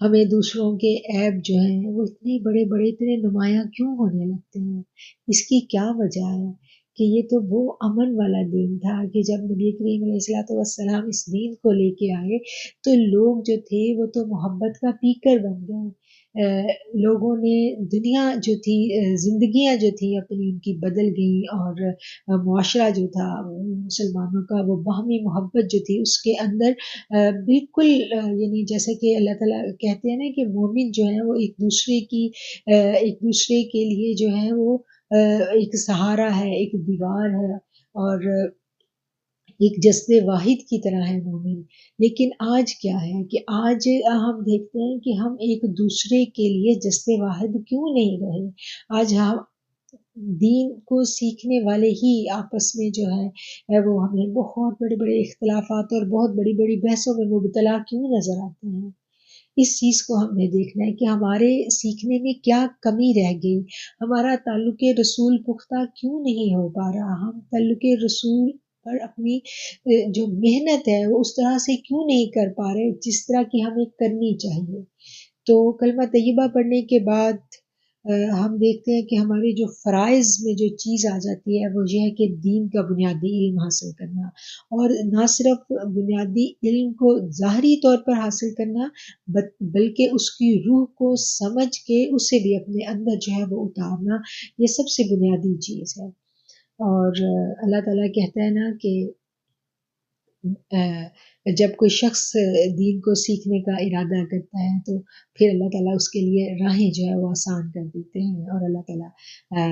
ہمیں دوسروں کے عیب جو ہیں وہ اتنے بڑے بڑے اتنے نمایاں کیوں ہونے لگتے ہیں؟ اس کی کیا وجہ ہے؟ کہ یہ تو وہ امن والا دین تھا کہ جب نبی کریم علیہ الصلوۃ والسلام اس دین کو لے کے آئے تو لوگ جو تھے وہ تو محبت کا پیکر بن گئے. لوگوں نے دنیا جو تھی زندگیاں جو تھیں اپنی ان کی بدل گئیں، اور معاشرہ جو تھا مسلمانوں کا وہ باہمی محبت جو تھی اس کے اندر بالکل یعنی جیسے کہ اللہ تعالیٰ کہتے ہیں نا کہ مومن جو ہیں وہ ایک دوسرے کے لیے جو ہے وہ ایک سہارا ہے، ایک دیوار ہے، اور ایک جذب واحد کی طرح ہے مومن. لیکن آج کیا ہے کہ آج ہم دیکھتے ہیں کہ ہم ایک دوسرے کے لیے جذب واحد کیوں نہیں رہے. آج ہم دین کو سیکھنے والے ہی آپس میں جو ہے وہ ہمیں بہت بڑے بڑے اختلافات اور بہت بڑی بڑی بحثوں میں مبتلا کیوں نظر آتے ہیں. اس چیز کو ہم نے دیکھنا ہے کہ ہمارے سیکھنے میں کیا کمی رہ گئی، ہمارا تعلق رسول پختہ کیوں نہیں ہو پا رہا، ہم تعلق رسول پر اپنی جو محنت ہے وہ اس طرح سے کیوں نہیں کر پا رہے جس طرح کی ہمیں کرنی چاہیے. تو کلمہ طیبہ پڑھنے کے بعد ہم دیکھتے ہیں کہ ہمارے جو فرائض میں جو چیز آ جاتی ہے وہ یہ ہے کہ دین کا بنیادی علم حاصل کرنا، اور نہ صرف بنیادی علم کو ظاہری طور پر حاصل کرنا بلکہ اس کی روح کو سمجھ کے اسے بھی اپنے اندر جو ہے وہ اتارنا، یہ سب سے بنیادی چیز ہے. اور اللہ تعالیٰ کہتا ہے نا کہ جب کوئی شخص دین کو سیکھنے کا ارادہ کرتا ہے تو پھر اللہ تعالیٰ اس کے لیے راہیں جو ہے وہ آسان کر دیتے ہیں. اور اللہ تعالیٰ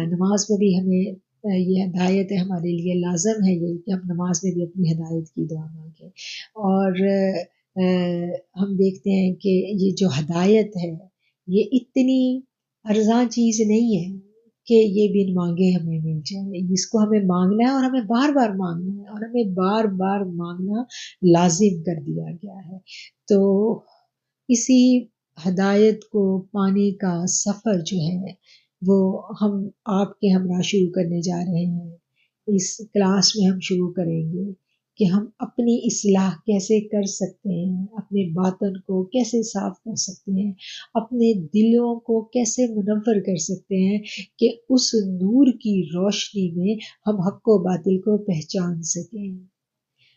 نماز میں بھی ہمیں یہ ہدایت ہے، ہمارے لیے لازم ہے یہ کہ ہم نماز میں بھی اپنی ہدایت کی دعا مانگیں. اور ہم دیکھتے ہیں کہ یہ جو ہدایت ہے یہ اتنی ارزاں چیز نہیں ہے کہ یہ بن مانگے ہمیں مل جائے. اس کو ہمیں مانگنا ہے اور ہمیں بار بار مانگنا ہے، اور ہمیں بار بار مانگنا لازم کر دیا گیا ہے. تو اسی ہدایت کو پانے کا سفر جو ہے وہ ہم آپ کے ہمراہ شروع کرنے جا رہے ہیں. اس کلاس میں ہم شروع کریں گے کہ ہم اپنی اصلاح کیسے کر سکتے ہیں، اپنے باطن کو کیسے صاف کر سکتے ہیں، اپنے دلوں کو کیسے منور کر سکتے ہیں کہ اس نور کی روشنی میں ہم حق و باطل کو پہچان سکیں.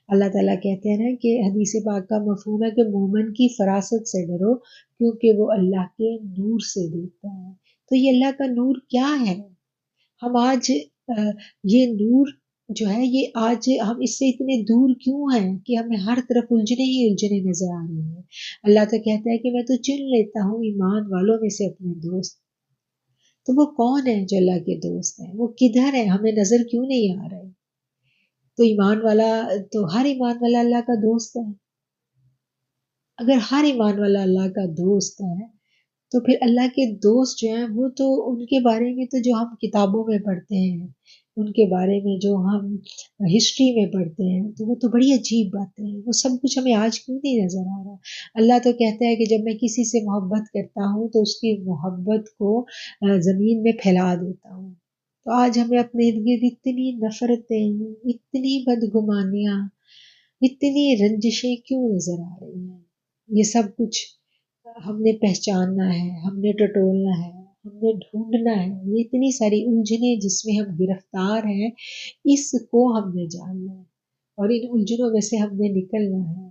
اللہ تعالیٰ کہتے ہیں نا کہ حدیث پاک کا مفہوم ہے کہ مومن کی فراست سے ڈرو کیونکہ وہ اللہ کے نور سے دیکھتا ہے. تو یہ اللہ کا نور کیا ہے؟ ہم آج یہ نور جو ہے یہ آج ہم اس سے اتنے دور کیوں ہیں کہ ہمیں ہر طرف الجھنے ہی الجھنے نظر آ رہی ہیں. اللہ تو کہتا ہے کہ میں تو چن لیتا ہوں ایمان والوں میں سے اپنے دوست. تو وہ کون ہے جو اللہ کے دوست ہیں؟ وہ کدھر ہے؟ ہمیں نظر کیوں نہیں آ رہے؟ تو ایمان والا تو ہر ایمان والا اللہ کا دوست ہے. اگر ہر ایمان والا اللہ کا دوست ہے تو پھر اللہ کے دوست جو ہیں وہ تو ان کے بارے میں تو جو ہم کتابوں میں پڑھتے ہیں، ان کے بارے میں جو ہم ہسٹری میں پڑھتے ہیں تو وہ تو بڑی عجیب باتیں ہیں. وہ سب کچھ ہمیں آج کیوں نہیں نظر آ رہا؟ اللہ تو کہتا ہے کہ جب میں کسی سے محبت کرتا ہوں تو اس کی محبت کو زمین میں پھیلا دیتا ہوں. تو آج ہمیں اپنے ارد گرد اتنی نفرتیں، اتنی بدگمانیاں، اتنی رنجشیں کیوں نظر آ رہی ہیں؟ یہ سب کچھ ہم نے پہچاننا ہے، ہم نے ٹٹولنا ہے، ہم نے ڈھونڈنا ہے. یہ اتنی ساری الجھنیں جس میں ہم گرفتار ہیں اس کو ہم نے جاننا ہے، اور ان الجھنوں میں سے ہم نے نکلنا ہے.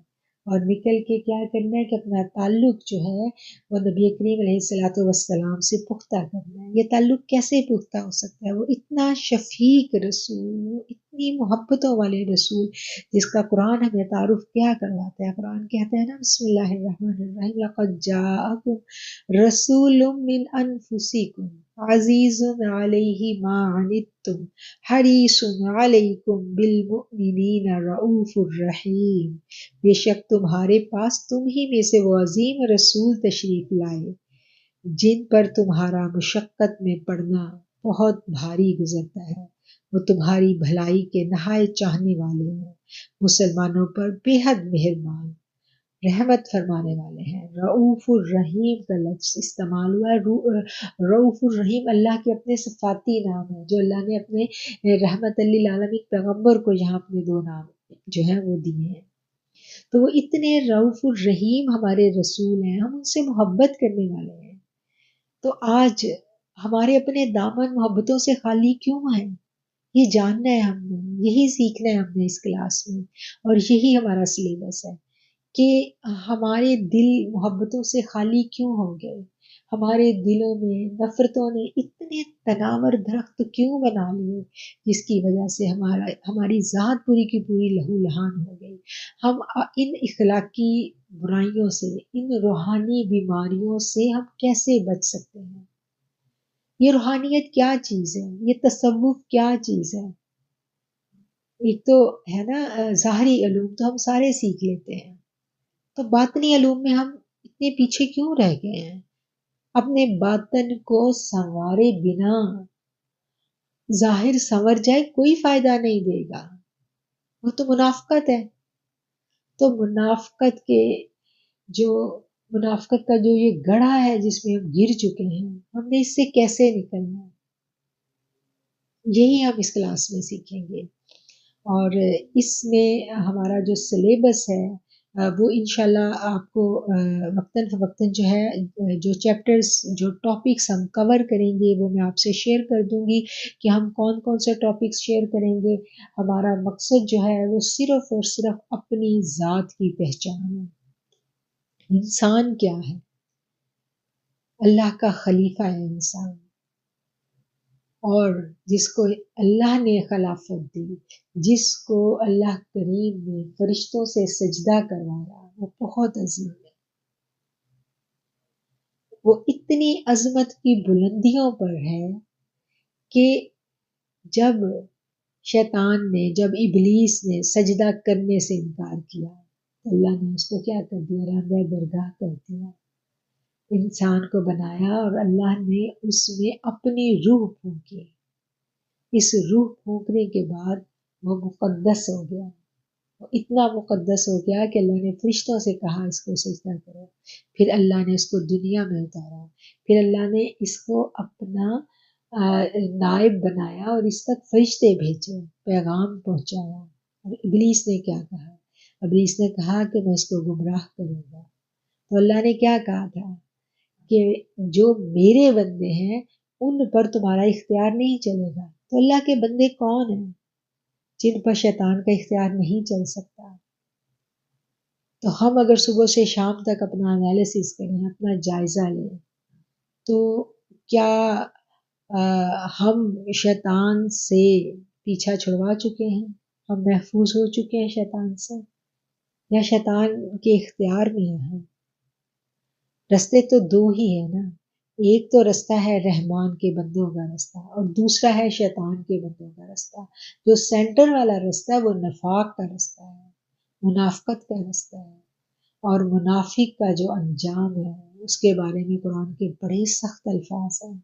اور نکل کے کیا کرنا ہے کہ اپنا تعلق جو ہے وہ نبی کریم علیہ الصلوۃ والسلام سے پختہ کرنا ہے. یہ تعلق کیسے پختہ ہو سکتا ہے؟ وہ اتنا شفیق رسول، وہ اتنی محبتوں والے رسول جس کا قرآن ہمیں تعارف کیا کرواتا ہے. قرآن کہتا ہے نا بسم اللہ الرحمن الرحیم لقد جاءکم رسول من انفسکم عزیز علیہ ما عنتم حریص علیکم بالمؤمنین رؤوف الرحیم. بے شک تمہارے پاس تم ہی میں سے وہ عظیم رسول تشریف لائے جن پر تمہارا مشقت میں پڑنا بہت بھاری گزرتا ہے. وہ تمہاری بھلائی کے نہایت چاہنے والے ہیں، مسلمانوں پر بے حد مہربان، رحمت فرمانے والے ہیں. رؤوف الرحیم کا لفظ استعمال ہوا ہے. رؤوف الرحیم اللہ کے اپنے صفاتی نام ہے جو اللہ نے اپنے رحمت للعالمین پیغمبر کو یہاں اپنے دو نام جو ہیں وہ دیے ہیں. تو وہ اتنے رؤف الرحیم ہمارے رسول ہیں، ہم ان سے محبت کرنے والے ہیں، تو آج ہمارے اپنے دامن محبتوں سے خالی کیوں ہیں؟ یہ جاننا ہے ہم نے، یہی سیکھنا ہے ہم نے اس کلاس میں، اور یہی ہمارا سلیبس ہے کہ ہمارے دل محبتوں سے خالی کیوں ہو گئے، ہمارے دلوں میں نفرتوں نے اتنے تناور درخت کیوں بنا لیے، جس کی وجہ سے ہماری ذات پوری کی پوری لہو لہان ہو گئی۔ ہم ان اخلاقی برائیوں سے، ان روحانی بیماریوں سے ہم کیسے بچ سکتے ہیں؟ یہ روحانیت کیا چیز ہے؟ یہ تصوف کیا چیز ہے؟ ایک تو ہے نا ظاہری علوم تو ہم سارے سیکھ لیتے ہیں، تو باطنی علوم میں ہم اتنے پیچھے کیوں رہ گئے ہیں؟ اپنے باطن کو سنوارے بنا ظاہر سنور جائے کوئی فائدہ نہیں دے گا، وہ تو منافقت ہے۔ تو منافقت کا جو یہ گڑھا ہے جس میں ہم گر چکے ہیں، ہم نے اس سے کیسے نکلنا ہے، یہی ہم اس کلاس میں سیکھیں گے۔ اور اس میں ہمارا جو سلیبس ہے وہ انشاءاللہ آپ کو وقتاً فوقتاً جو ہے جو چیپٹرز جو ٹاپکس ہم کور کریں گے وہ میں آپ سے شیئر کر دوں گی کہ ہم کون کون سے ٹاپکس شیئر کریں گے۔ ہمارا مقصد جو ہے وہ صرف اور صرف اپنی ذات کی پہچان ہے۔ انسان کیا ہے؟ اللہ کا خلیفہ ہے انسان، اور جس کو اللہ نے خلافت دی، جس کو اللہ کریم نے فرشتوں سے سجدہ کروایا، وہ بہت عظیم ہے، وہ اتنی عظمت کی بلندیوں پر ہے کہ جب جب ابلیس نے سجدہ کرنے سے انکار کیا، اللہ نے اس کو کیا کر دیا؟ راندہ درگاہ کر دیا۔ انسان کو بنایا اور اللہ نے اس میں اپنی روح پھونکی، اس روح پھونکنے کے بعد وہ مقدس ہو گیا، وہ اتنا مقدس ہو گیا کہ اللہ نے فرشتوں سے کہا اس کو سجدہ کرو، پھر اللہ نے اس کو دنیا میں اتارا، پھر اللہ نے اس کو اپنا نائب بنایا اور اس تک فرشتے بھیجے، پیغام پہنچایا۔ اور ابلیس نے کیا کہا؟ ابلیس نے کہا کہ میں اس کو گمراہ کروں گا، تو اللہ نے کیا کہا تھا کہ جو میرے بندے ہیں ان پر تمہارا اختیار نہیں چلے گا۔ تو اللہ کے بندے کون ہیں جن پر شیطان کا اختیار نہیں چل سکتا؟ تو ہم اگر صبح سے شام تک اپنا انالیسس کریں، اپنا جائزہ لیں، تو کیا ہم شیطان سے پیچھا چھڑوا چکے ہیں؟ ہم محفوظ ہو چکے ہیں شیطان سے، یا شیطان کے اختیار میں ہیں ہم؟ رستے تو دو ہی ہیں نا، ایک تو رستہ ہے رحمان کے بندوں کا رستہ، اور دوسرا ہے شیطان کے بندوں کا رستہ۔ جو سینٹر والا رستہ ہے وہ نفاق کا رستہ ہے، منافقت کا رستہ ہے، اور منافق کا جو انجام ہے اس کے بارے میں قرآن کے بڑے سخت الفاظ ہیں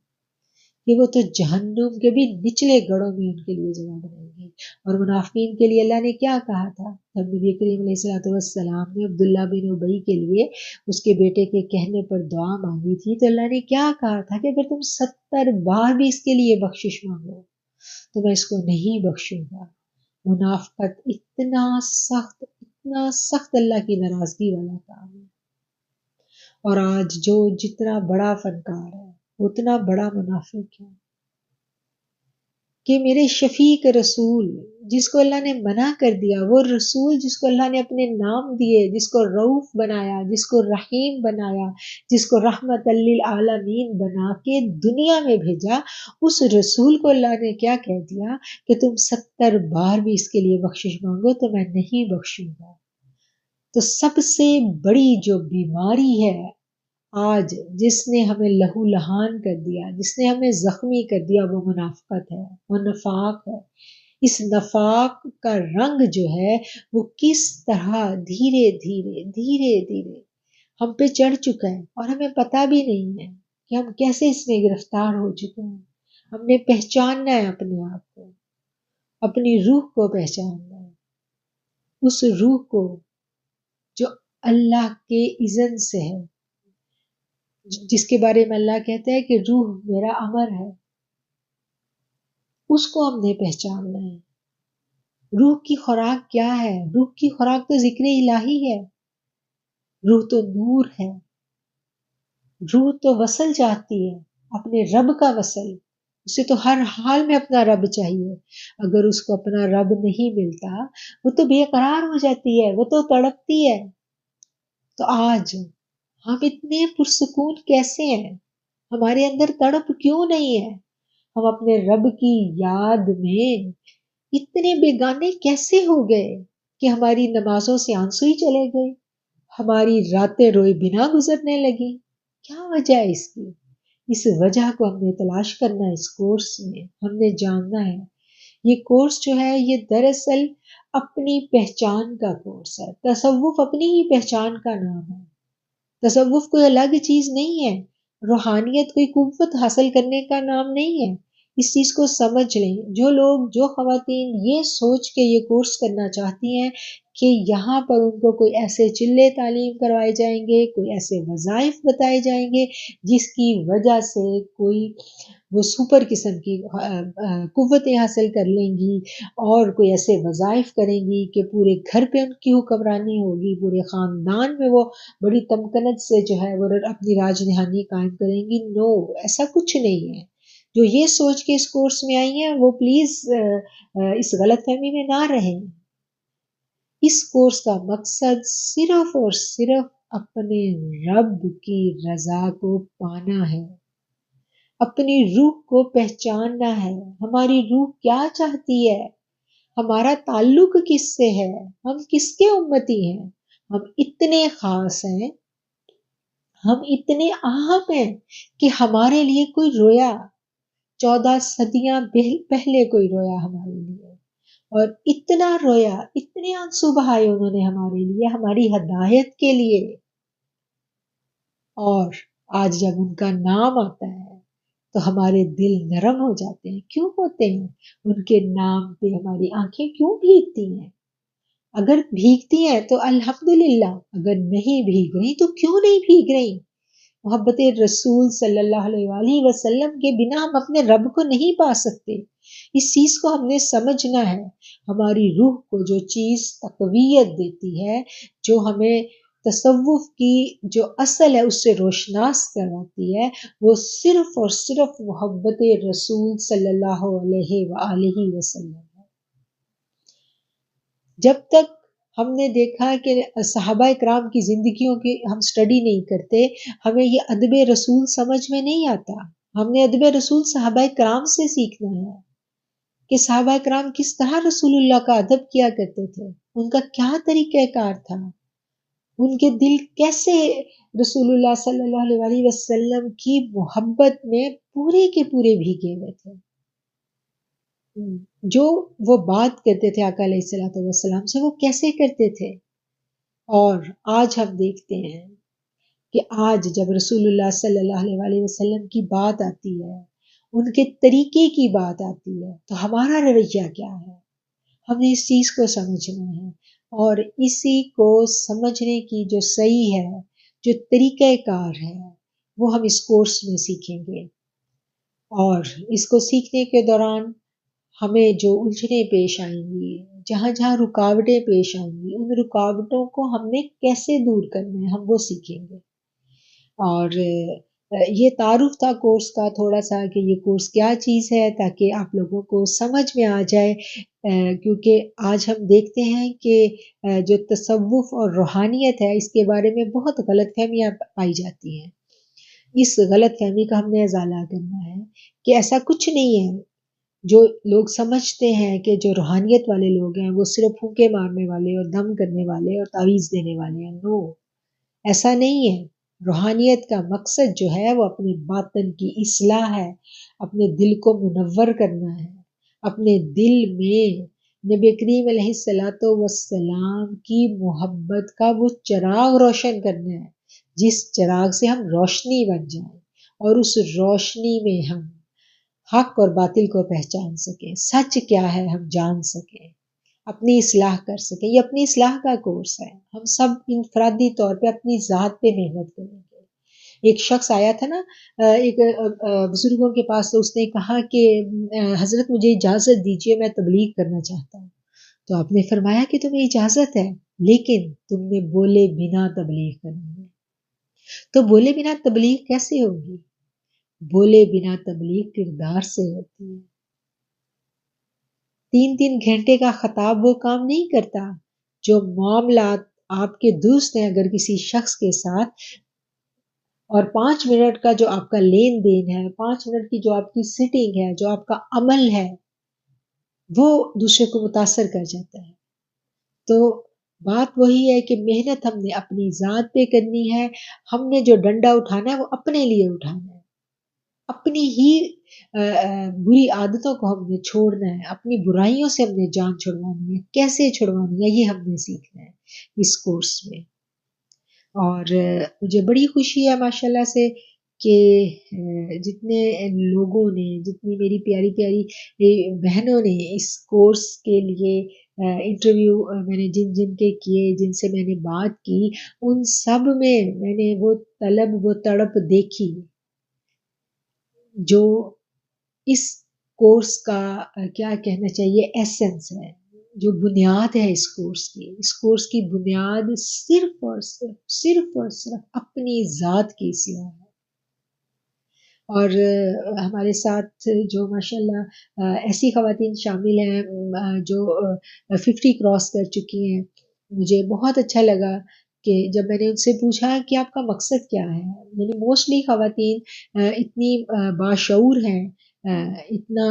کہ وہ تو جہنم کے بھی نچلے گڑھوں میں ان کے لیے جگہ بنائے گی۔ اور منافقین کے لیے اللہ نے کیا کہا تھا؟ جب نبی کریم علیہ السلام نے عبداللہ بن ابی کے لیے اس کے بیٹے کے کہنے پر دعا مانگی تھی، تو اللہ نے کیا کہا تھا کہ اگر تم 70 بار بھی اس کے لیے بخشش مانگو تو میں اس کو نہیں بخشوں گا۔ منافقت اتنا سخت اللہ کی ناراضگی والا کام ہے، اور آج جو جتنا بڑا فنکار ہے اتنا بڑا منافق ہے کہ میرے شفیق رسول جس کو اللہ نے منع کر دیا، وہ رسول جس کو اللہ نے اپنے نام دیے، جس کو رؤوف بنایا، جس کو رحیم بنایا، جس کو رحمت للعالمین بنا کے دنیا میں بھیجا، اس رسول کو اللہ نے کیا کہہ دیا کہ تم 70 بار بھی اس کے لیے بخشش مانگو تو میں نہیں بخشوں گا۔ تو سب سے بڑی جو بیماری ہے آج جس نے ہمیں لہو لہان کر دیا، جس نے ہمیں زخمی کر دیا، وہ منافقت ہے، وہ نفاق ہے۔ اس نفاق کا رنگ جو ہے وہ کس طرح دھیرے دھیرے ہم پہ چڑھ چکا ہے، اور ہمیں پتہ بھی نہیں ہے کہ ہم کیسے اس میں گرفتار ہو چکے ہیں۔ ہم نے پہچاننا ہے اپنے آپ کو، اپنی روح کو پہچاننا ہے، اس روح کو جو اللہ کے اذن سے ہے، جس کے بارے میں اللہ کہتا ہے کہ روح میرا امر ہے، اس کو ہم نے پہچاننا ہے۔ روح کی خوراک کیا ہے؟ روح کی خوراک تو ذکر الہی ہے، روح تو نور ہے، روح تو وصل چاہتی ہے، اپنے رب کا وصل، اسے تو ہر حال میں اپنا رب چاہیے، اگر اس کو اپنا رب نہیں ملتا وہ تو بے قرار ہو جاتی ہے، وہ تو تڑپتی ہے۔ تو آج ہم اتنے پرسکون کیسے ہیں؟ ہمارے اندر تڑپ کیوں نہیں ہے؟ ہم اپنے رب کی یاد میں اتنے بیگانے کیسے ہو گئے کہ ہماری نمازوں سے آنسو ہی چلے گئے، ہماری راتیں روئے بنا گزرنے لگی؟ کیا وجہ ہے اس کی؟ اس وجہ کو ہم نے تلاش کرنا ہے، اس کورس میں ہم نے جاننا ہے۔ یہ کورس جو ہے یہ دراصل اپنی پہچان کا کورس ہے، تصوف اپنی ہی پہچان کا نام ہے، تصوف کوئی الگ چیز نہیں ہے، روحانیت کوئی قوت حاصل کرنے کا نام نہیں ہے۔ اس چیز کو سمجھ لیں، جو لوگ جو خواتین یہ سوچ کے یہ کورس کرنا چاہتی ہیں کہ یہاں پر ان کو کوئی ایسے چلے تعلیم کروائے جائیں گے، کوئی ایسے وظائف بتائے جائیں گے جس کی وجہ سے کوئی وہ سپر قسم کی قوتیں حاصل کر لیں گی اور کوئی ایسے وظائف کریں گی کہ پورے گھر پہ ان کی حکمرانی ہوگی، پورے خاندان میں وہ بڑی تمکنت سے جو ہے وہ اپنی راج دہانی قائم کریں گی۔ نو، ایسا کچھ نہیں ہے۔ جو یہ سوچ کے اس کورس میں آئی ہیں وہ پلیز اس غلط فہمی میں نہ رہیں۔ اس کورس کا مقصد صرف اور صرف اپنے رب کی رضا کو پانا ہے، اپنی روح کو پہچاننا ہے، ہماری روح کیا چاہتی ہے، ہمارا تعلق کس سے ہے، ہم کس کے امتی ہیں، ہم اتنے خاص ہیں، ہم اتنے اہم ہیں کہ ہمارے لیے کوئی رویا، 14 صدیاں پہلے کوئی رویا ہمارے لیے، اور اتنا رویا، اتنے آنسو بہائے انہوں نے ہمارے لیے، ہماری ہدایت کے لیے، اور آج جب ان کا نام آتا ہے تو ہمارے دل نرم ہو جاتے ہیں۔ کیوں ہوتے ہیں؟ ان کے نام پہ ہماری آنکھیں کیوں بھیگتی ہیں؟ اگر بھیگتی ہیں تو الحمدللہ، اگر نہیں بھیگ رہی تو کیوں نہیں بھیگ رہی؟ محبت رسول صلی اللہ علیہ وآلہ وسلم کے بنا ہم اپنے رب کو نہیں پا سکتے۔ اس چیز کو ہم نے سمجھنا ہے۔ ہماری روح کو جو چیز تقویت دیتی ہے، جو ہمیں تصوف کی جو اصل ہے اس سے روشناس کرواتی ہے، وہ صرف اور صرف محبت رسول صلی اللہ علیہ وآلہ وسلم ہے۔ جب تک ہم نے دیکھا کہ صحابہ اکرام کی زندگیوں کی ہم سٹڈی نہیں کرتے، ہمیں یہ ادب رسول سمجھ میں نہیں آتا۔ ہم نے ادب رسول صحابہ اکرام سے سیکھنا ہے کہ صحابہ اکرام کس طرح رسول اللہ کا ادب کیا کرتے تھے، ان کا کیا طریقہ کار تھا، ان کے دل کیسے رسول اللہ صلی اللہ علیہ وسلم کی محبت میں پورے کے پورے بھیگے ہوئے تھے۔ جو وہ بات کرتے تھے آقا علیہ الصلوۃ والسلام سے، وہ کیسے کرتے تھے؟ اور آج ہم دیکھتے ہیں کہ آج جب رسول اللہ صلی اللہ علیہ وسلم کی بات آتی ہے، ان کے طریقے کی بات آتی ہے، تو ہمارا رویہ کیا ہے؟ ہم نے اس چیز کو سمجھنا ہے، اور اسی کو سمجھنے کی جو صحیح ہے، جو طریقہ کار ہے، وہ ہم اس کورس میں سیکھیں گے۔ اور اس کو سیکھنے کے دوران ہمیں جو الجھنیں پیش آئیں گی، جہاں جہاں رکاوٹیں پیش آئیں گی، ان رکاوٹوں کو ہم نے کیسے دور کرنا ہے، ہم وہ سیکھیں گے۔ اور یہ تعارف تھا کورس کا تھوڑا سا کہ یہ کورس کیا چیز ہے، تاکہ آپ لوگوں کو سمجھ میں آ جائے، کیونکہ آج ہم دیکھتے ہیں کہ جو تصوف اور روحانیت ہے اس کے بارے میں بہت غلط فہمیاں پائی جاتی ہیں۔ اس غلط فہمی کا ہم نے ازالہ کرنا ہے کہ ایسا کچھ نہیں ہے۔ جو لوگ سمجھتے ہیں کہ جو روحانیت والے لوگ ہیں وہ صرف پھونکے مارنے والے اور دم کرنے والے اور تعویذ دینے والے ہیں، نو، ایسا نہیں ہے۔ روحانیت کا مقصد جو ہے وہ اپنے باطن کی اصلاح ہے، اپنے دل کو منور کرنا ہے، اپنے دل میں نبی کریم علیہ الصلوۃ والسلام کی محبت کا وہ چراغ روشن کرنا ہے، جس چراغ سے ہم روشنی بن جائیں اور اس روشنی میں ہم حق اور باطل کو پہچان سکیں، سچ کیا ہے ہم جان سکیں، اپنی اصلاح کر سکیں۔ یہ اپنی اصلاح کا کورس ہے۔ ہم سب انفرادی طور پہ اپنی ذات پہ محنت کریں گے۔ ایک شخص آیا تھا نا ایک بزرگوں کے پاس، تو اس نے کہا کہ حضرت مجھے اجازت دیجیے، میں تبلیغ کرنا چاہتا ہوں۔ تو آپ نے فرمایا کہ تمہیں اجازت ہے، لیکن تم نے بولے بنا تبلیغ کرنی ہے۔ تو بولے بنا تبلیغ کیسے ہوگی؟ بولے بنا تبلیغ کردار سے ہوتی ہے۔ 3 گھنٹے کا خطاب وہ کام نہیں کرتا۔ جو معاملات آپ کے درست ہیں اگر کسی شخص کے ساتھ، اور 5 منٹ کا جو آپ کا لین دین ہے، 5 منٹ کی جو آپ کی سٹنگ ہے، جو آپ کا عمل ہے، وہ دوسرے کو متاثر کر جاتا ہے۔ تو بات وہی ہے کہ محنت ہم نے اپنی ذات پہ کرنی ہے، ہم نے جو ڈنڈا اٹھانا ہے وہ اپنے لیے اٹھانا ہے، اپنی ہی بری عادتوں کو ہم نے چھوڑنا ہے، اپنی برائیوں سے ہم نے جان چھڑوانی ہے۔ کیسے چھڑوانی ہے یہ ہم نے سیکھنا ہے اس کورس میں۔ اور مجھے بڑی خوشی ہے ماشاءاللہ سے کہ جتنے لوگوں نے، جتنی میری پیاری پیاری بہنوں نے اس کورس کے لیے انٹرویو میں نے جن جن کے کیے، جن سے میں نے بات کی، ان سب میں میں نے وہ طلب، وہ تڑپ دیکھی جو اس کورس کا کیا کہنا چاہیے ایسنس ہے، جو بنیاد ہے اس کورس کی۔ اس کورس کی بنیاد صرف اور صرف اپنی ذات کی اصلاح ہے۔ اور ہمارے ساتھ جو ماشاءاللہ ایسی خواتین شامل ہیں جو 50 کراس کر چکی ہیں، مجھے بہت اچھا لگا کہ جب میں نے ان سے پوچھا کہ آپ کا مقصد کیا ہے، یعنی موسٹلی خواتین اتنی باشعور ہیں، اتنا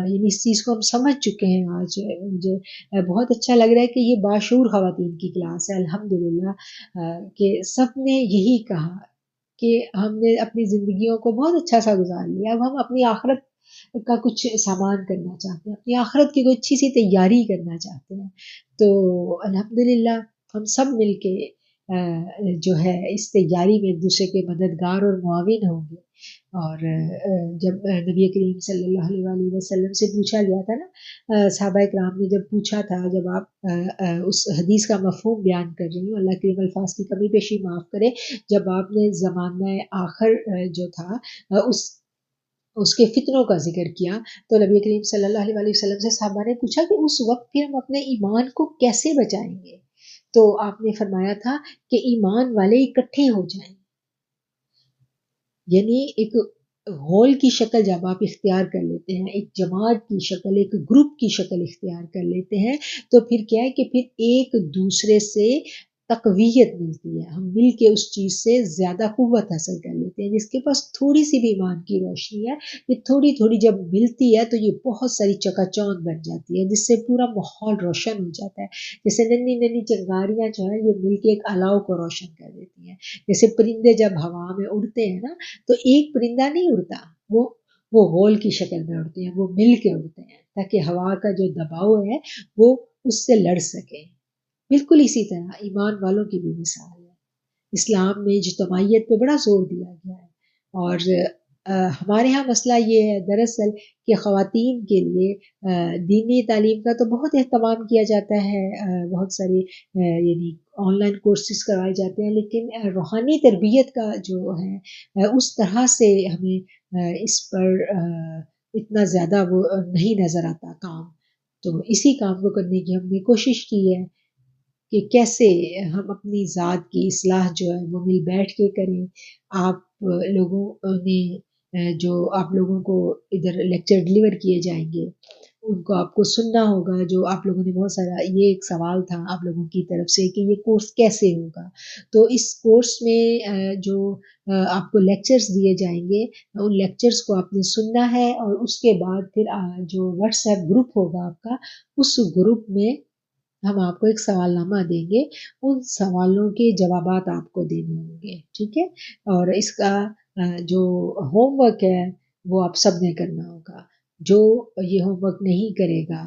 یعنی اس چیز کو ہم سمجھ چکے ہیں آج۔ مجھے بہت اچھا لگ رہا ہے کہ یہ باشعور خواتین کی کلاس ہے الحمدللہ، کہ سب نے یہی کہا کہ ہم نے اپنی زندگیوں کو بہت اچھا سا گزار لیا، اب ہم اپنی آخرت کا کچھ سامان کرنا چاہتے ہیں، اپنی آخرت کی کوئی اچھی سی تیاری کرنا چاہتے ہیں۔ تو الحمدللہ ہم سب مل کے جو ہے اس تیاری میں ایک دوسرے کے مددگار اور معاون ہوں گے۔ اور جب نبی کریم صلی اللہ علیہ وآلہ وسلم سے پوچھا گیا تھا نا، صحابہ کرام نے جب پوچھا تھا، جب آپ اس حدیث کا مفہوم بیان کر رہی ہوں، اللہ کریم الفاظ کی کمی بیشی معاف کرے، جب آپ نے زمانہ آخر جو تھا اس کے فتنوں کا ذکر کیا، تو نبی کریم صلی اللہ علیہ وآلہ وسلم سے صحابہ نے پوچھا کہ اس وقت پھر ہم اپنے ایمان کو کیسے بچائیں گے؟ تو آپ نے فرمایا تھا کہ ایمان والے اکٹھے ہو جائیں، یعنی ایک ہول کی شکل جب آپ اختیار کر لیتے ہیں، ایک جماعت کی شکل، ایک گروپ کی شکل اختیار کر لیتے ہیں، تو پھر کیا ہے کہ پھر ایک دوسرے سے تقویت ملتی ہے، ہم مل کے اس چیز سے زیادہ قوت حاصل کر لیتے ہیں۔ جس کے پاس تھوڑی سی بھی ایمان کی روشنی ہے، یہ تھوڑی تھوڑی جب ملتی ہے تو یہ بہت ساری چکا چوند بن جاتی ہے، جس سے پورا ماحول روشن ہو جاتا ہے۔ جیسے ننھی ننھی چنگاریاں جو ہیں یہ مل کے ایک الاؤ کو روشن کر دیتی ہیں۔ جیسے پرندے جب ہوا میں اڑتے ہیں نا، تو ایک پرندہ نہیں اڑتا، وہ ہول کی شکل میں اڑتے ہیں، وہ مل کے اڑتے ہیں تاکہ ہوا کا جو دباؤ ہے وہ اس سے لڑ سکے۔ بالکل اسی طرح ایمان والوں کی بھی مثال ہے۔ اسلام میں اجتماعیت پہ بڑا زور دیا گیا ہے، اور ہمارے ہاں مسئلہ یہ ہے دراصل کہ خواتین کے لیے دینی تعلیم کا تو بہت اہتمام کیا جاتا ہے، بہت ساری یعنی آن لائن کورسز کروائے جاتے ہیں، لیکن روحانی تربیت کا جو ہے اس طرح سے ہمیں اس پر اتنا زیادہ وہ نہیں نظر آتا کام۔ تو اسی کام کو کرنے کی ہم نے کوشش کی ہے کہ کیسے ہم اپنی ذات کی اصلاح جو ہے وہ مل بیٹھ کے کریں۔ آپ لوگوں نے جو آپ لوگوں کو ادھر لیکچر ڈلیور کیے جائیں گے ان کو آپ کو سننا ہوگا۔ جو آپ لوگوں نے بہت سارا، یہ ایک سوال تھا آپ لوگوں کی طرف سے کہ یہ کورس کیسے ہوگا، تو اس کورس میں جو آپ کو لیکچرز دیے جائیں گے، ان لیکچرز کو آپ نے سننا ہے، اور اس کے بعد پھر جو واٹس ایپ گروپ ہوگا آپ کا، اس گروپ میں ہم آپ کو ایک سوال نامہ دیں گے، ان سوالوں کے جوابات آپ کو دینے ہوں گے، ٹھیک ہے؟ اور اس کا جو ہوم ورک ہے وہ آپ سب نے کرنا ہوگا۔ جو یہ ہوم ورک نہیں کرے گا،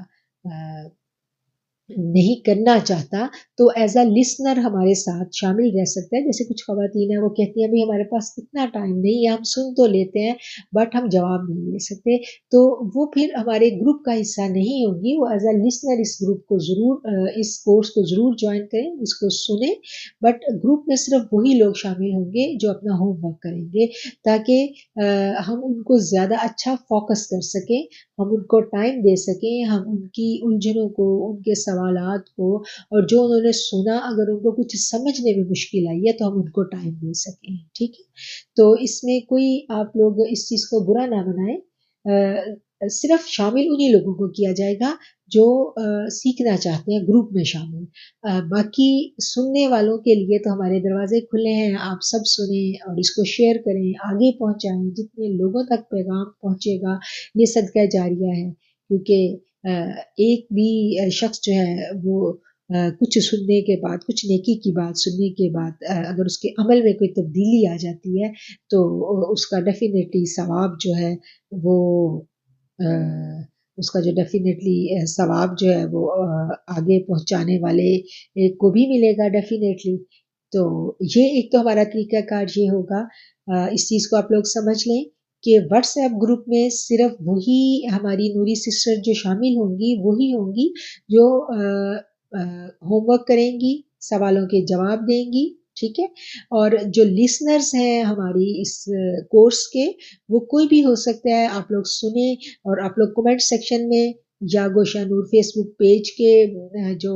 نہیں کرنا چاہتا، تو ایز اے لسنر ہمارے ساتھ شامل رہ سکتا ہے۔ جیسے کچھ خواتین ہیں وہ کہتی ہیں بھی ہمارے پاس اتنا ٹائم نہیں ہے، ہم سن تو لیتے ہیں بٹ ہم جواب نہیں دے سکتے، تو وہ پھر ہمارے گروپ کا حصہ نہیں ہوگی۔ وہ ایز اے لسنر اس گروپ کو ضرور، اس کورس کو ضرور جوائن کریں، اس کو سنیں، بٹ گروپ میں صرف وہی لوگ شامل ہوں گے جو اپنا ہوم ورک کریں گے، تاکہ ہم ان کو زیادہ اچھا فوکس کر سکیں، ہم ان کو ٹائم دے سکیں، ہم ان کی الجھنوں کو، ان کے سوالات کو، اور جو انہوں نے سنا اگر ان کو کچھ سمجھنے میں مشکل آئی ہے تو ہم ان کو ٹائم دے سکیں، ٹھیک ہے؟ تو اس میں کوئی آپ لوگ اس چیز کو برا نہ بنائیں، صرف شامل انہی لوگوں کو کیا جائے گا جو سیکھنا چاہتے ہیں گروپ میں شامل، باقی سننے والوں کے لیے تو ہمارے دروازے کھلے ہیں، آپ سب سنیں اور اس کو شیئر کریں، آگے پہنچائیں، جتنے لوگوں تک پیغام پہنچے گا یہ صدقہ جاریہ ہے، کیونکہ ایک بھی شخص جو ہے وہ کچھ سننے کے بعد، کچھ نیکی کی بات سننے کے بعد اگر اس کے عمل میں کوئی تبدیلی آ جاتی ہے تو اس کا ڈیفینیٹلی ثواب جو ہے وہ اس کا جو ڈیفینیٹلی ثواب جو ہے وہ آگے پہنچانے والے کو بھی ملے گا ڈیفینیٹلی. تو یہ ایک تو ہمارا طریقہ کار یہ ہوگا، اس چیز کو آپ لوگ سمجھ لیں کہ واٹس ایپ گروپ میں صرف وہی ہماری نوری سسٹر جو شامل ہوں گی وہی ہوں گی جو ہوم ورک کریں گی، سوالوں کے جواب دیں گی، ٹھیک ہے؟ اور جو لسنرز ہیں ہماری اس کورس کے وہ کوئی بھی ہو سکتا ہے، آپ لوگ سنیں اور آپ لوگ کومنٹ سیکشن میں یا گوشہ نور فیس بک پیج کے جو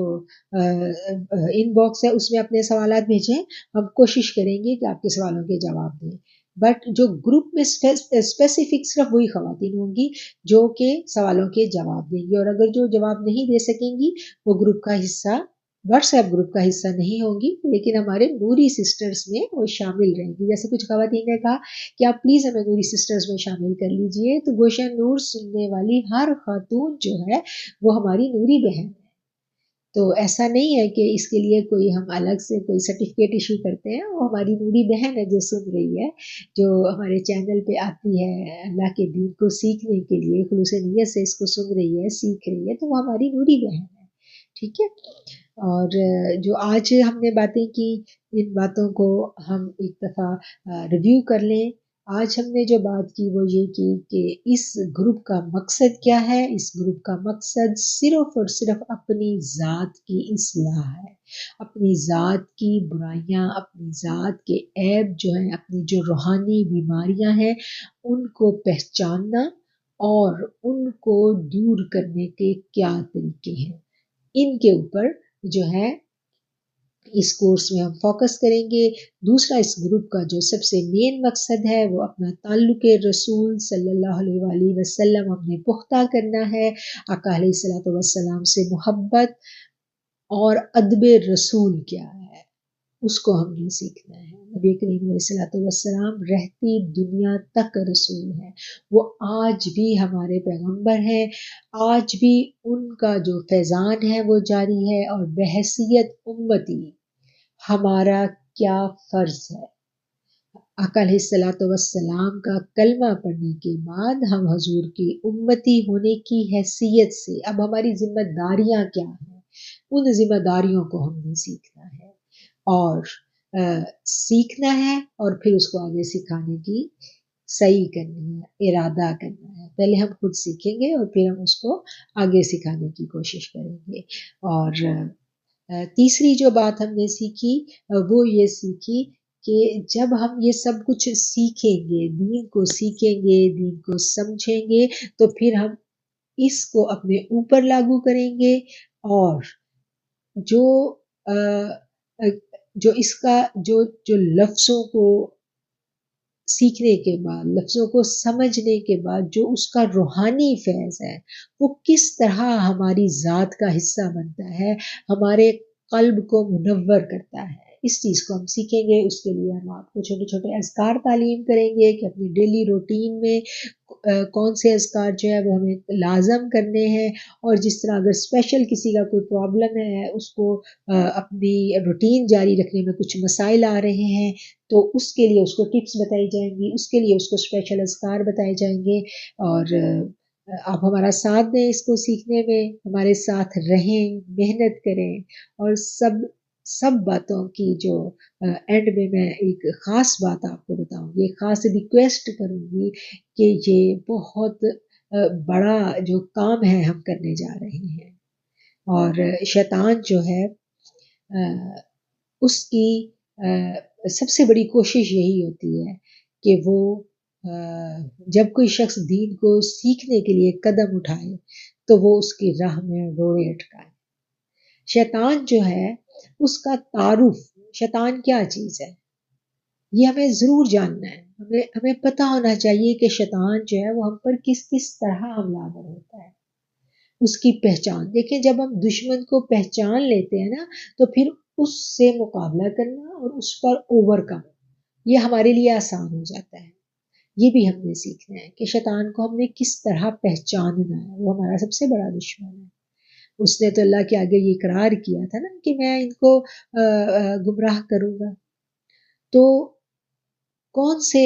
ان باکس ہے اس میں اپنے سوالات بھیجیں، ہم کوشش کریں گے کہ آپ کے سوالوں کے جواب دیں. بٹ جو گروپ میں اسپیسیفک صرف وہی خواتین ہوں گی جو کہ سوالوں کے جواب دیں گی، اور اگر جو جواب نہیں دے سکیں گی وہ گروپ کا حصہ، واٹس ایپ گروپ کا حصہ نہیں ہوں گی، لیکن ہمارے نوری سسٹرز میں وہ شامل رہیں گی. جیسے کچھ خواتین نے کہا کہ آپ پلیز ہمیں نوری سسٹرز میں شامل کر لیجئے، تو گوشہ نور سننے والی ہر خاتون جو ہے وہ ہماری نوری بہن ہے. تو ایسا نہیں ہے کہ اس کے لیے کوئی ہم الگ سے کوئی سرٹیفکیٹ ایشو کرتے ہیں، وہ ہماری نوری بہن ہے جو سن رہی ہے، جو ہمارے چینل پہ آتی ہے اللہ کے دین کو سیکھنے کے لیے، خلوص نیت سے اس کو سن رہی ہے، سیکھ رہی ہے، تو وہ ہماری نوری بہن ہے، ٹھیک ہے؟ اور جو آج ہم نے باتیں کی ان باتوں کو ہم ایک دفعہ ریویو کر لیں. آج ہم نے جو بات کی وہ یہ کی کہ اس گروپ کا مقصد کیا ہے. اس گروپ کا مقصد صرف اور صرف اپنی ذات کی اصلاح ہے، اپنی ذات کی برائیاں، اپنی ذات کے عیب جو ہیں، اپنی جو روحانی بیماریاں ہیں ان کو پہچاننا اور ان کو دور کرنے کے کیا طریقے ہیں، ان کے اوپر جو ہے اس کورس میں ہم فوکس کریں گے. دوسرا اس گروپ کا جو سب سے مین مقصد ہے وہ اپنا تعلق رسول صلی اللہ علیہ وآلہ وسلم ہم نے پختہ کرنا ہے، آقا علیہ الصلوۃ والسلام سے محبت اور ادب رسول کیا ہے اس کو ہم نے سیکھنا ہے. نبی کریم علیہ الصلوۃ والسلام رہتی دنیا تک رسول ہے، وہ آج بھی ہمارے پیغمبر ہیں، آج بھی ان کا جو فیضان ہے وہ جاری ہے، اور بحیثیت امتی ہمارا کیا فرض ہے. آقا علیہ الصلوۃ والسلام کا کلمہ پڑھنے کے بعد ہم حضور کی امتی ہونے کی حیثیت سے اب ہماری ذمہ داریاں کیا ہیں، ان ذمہ داریوں کو ہم نے سیکھنا ہے اور سیکھنا ہے، اور پھر اس کو آگے سکھانے کی صحیح کرنی ہے، ارادہ کرنا ہے. پہلے ہم خود سیکھیں گے اور پھر ہم اس کو آگے سکھانے کی کوشش کریں گے. اور تیسری جو بات ہم نے سیکھی وہ یہ سیکھی کہ جب ہم یہ سب کچھ سیکھیں گے، دین کو سیکھیں گے، دین کو سمجھیں گے، تو پھر ہم اس کو اپنے اوپر لاگو کریں گے، اور جو اس کا جو لفظوں کو سیکھنے کے بعد، لفظوں کو سمجھنے کے بعد جو اس کا روحانی فیض ہے وہ کس طرح ہماری ذات کا حصہ بنتا ہے، ہمارے قلب کو منور کرتا ہے، اس چیز کو ہم سیکھیں گے. اس کے لیے ہم آپ کو چھوٹے چھوٹے اذکار تعلیم کریں گے کہ اپنی ڈیلی روٹین میں کون سے اذکار جو ہے وہ ہمیں لازم کرنے ہیں، اور جس طرح اگر اسپیشل کسی کا کوئی پرابلم ہے، اس کو اپنی روٹین جاری رکھنے میں کچھ مسائل آ رہے ہیں تو اس کے لیے اس کو ٹپس بتائی جائیں گی، اس کے لیے اس کو اسپیشل اذکار بتائے جائیں گے. اور آپ ہمارا ساتھ دیں اس کو سیکھنے میں، ہمارے ساتھ رہیں، محنت کریں، اور سب باتوں کی جو اینڈ میں ایک خاص بات آپ کو بتاؤں گی، ایک خاص ریکویسٹ کروں گی کہ یہ بہت بڑا جو کام ہے ہم کرنے جا رہے ہیں، اور شیطان جو ہے اس کی سب سے بڑی کوشش یہی ہوتی ہے کہ وہ جب کوئی شخص دین کو سیکھنے کے لیے قدم اٹھائے تو وہ اس کی راہ میں روڑے اٹکائے۔ شیطان جو ہے اس کا تعارف، شیطان کیا چیز ہے یہ ہمیں ضرور جاننا ہے، ہمیں پتہ ہونا چاہیے کہ شیطان جو ہے وہ ہم پر کس کس طرح حملہ آور ہوتا ہے، اس کی پہچان دیکھیں۔ جب ہم دشمن کو پہچان لیتے ہیں نا تو پھر اس سے مقابلہ کرنا اور اس پر اوور کم یہ ہمارے لیے آسان ہو جاتا ہے۔ یہ بھی ہم نے سیکھنا ہے کہ شیطان کو ہم نے کس طرح پہچاننا ہے، وہ ہمارا سب سے بڑا دشمن ہے۔ اس نے تو اللہ کے آگے یہ اقرار کیا تھا نا کہ میں ان کو گمراہ کروں گا۔ تو کون سے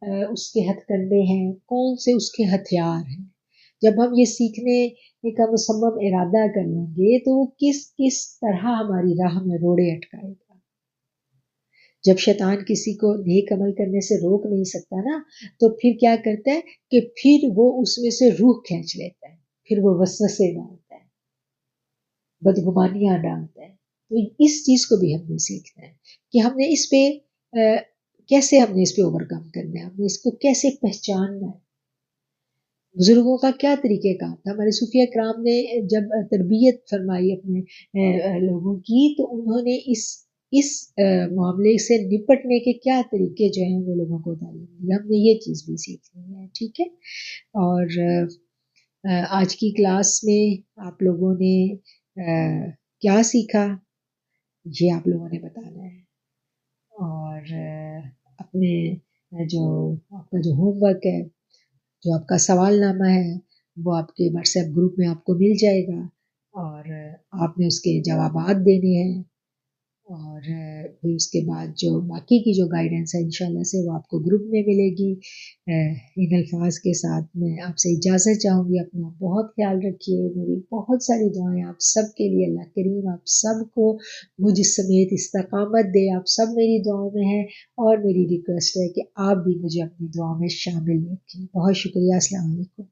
اس کے ہتھ کنڈے ہیں، کون سے اس کے ہتھیار ہیں، جب ہم یہ سیکھنے کا مصمم ارادہ کر لیں گے تو وہ کس کس طرح ہماری راہ میں روڑے اٹکائے گا۔ جب شیطان کسی کو نیک عمل کرنے سے روک نہیں سکتا نا تو پھر کیا کرتا ہے کہ پھر وہ اس میں سے روح کھینچ لیتا ہے، پھر وہ وسوسے ڈالتا ہے، بدگمانیاں ڈالتا ہے۔ تو اس چیز کو بھی ہم نے سیکھنا ہے کہ ہم نے اس پہ کیسے ہم نے اس پہ اوور کم کرنا ہے، ہم نے اس کو کیسے پہچاننا ہے۔ بزرگوں کا کیا طریقہ کار تھا، ہمارے صوفیہ کرام نے جب تربیت فرمائی اپنے لوگوں کی تو انہوں نے اس معاملے سے نپٹنے کے کیا طریقے جو ہیں وہ لوگوں کو تعلیم دی، ہم نے یہ چیز بھی سیکھنی ہے، ٹھیک ہے۔ اور آج کی کلاس میں آپ لوگوں نے کیا سیکھا یہ آپ لوگوں نے بتانا ہے، اور اپنے جو آپ کا جو ہوم ورک ہے، جو آپ کا سوال نامہ ہے وہ آپ کے واٹس ایپ گروپ میں آپ کو مل جائے گا، اور آپ نے اس کے جوابات دینے ہیں، اور پھر اس کے بعد جو باقی کی جو گائیڈنس ہے انشاءاللہ سے وہ آپ کو گروپ میں ملے گی۔ ان الفاظ کے ساتھ میں آپ سے اجازت چاہوں گی، اپنا بہت خیال رکھیے، میری بہت ساری دعائیں آپ سب کے لیے، اللہ کریم آپ سب کو مجھ سمیت استقامت دے، آپ سب میری دعاؤں میں ہیں، اور میری ریکویسٹ ہے کہ آپ بھی مجھے اپنی دعاؤں میں شامل رکھیں۔ بہت شکریہ، السلام علیکم۔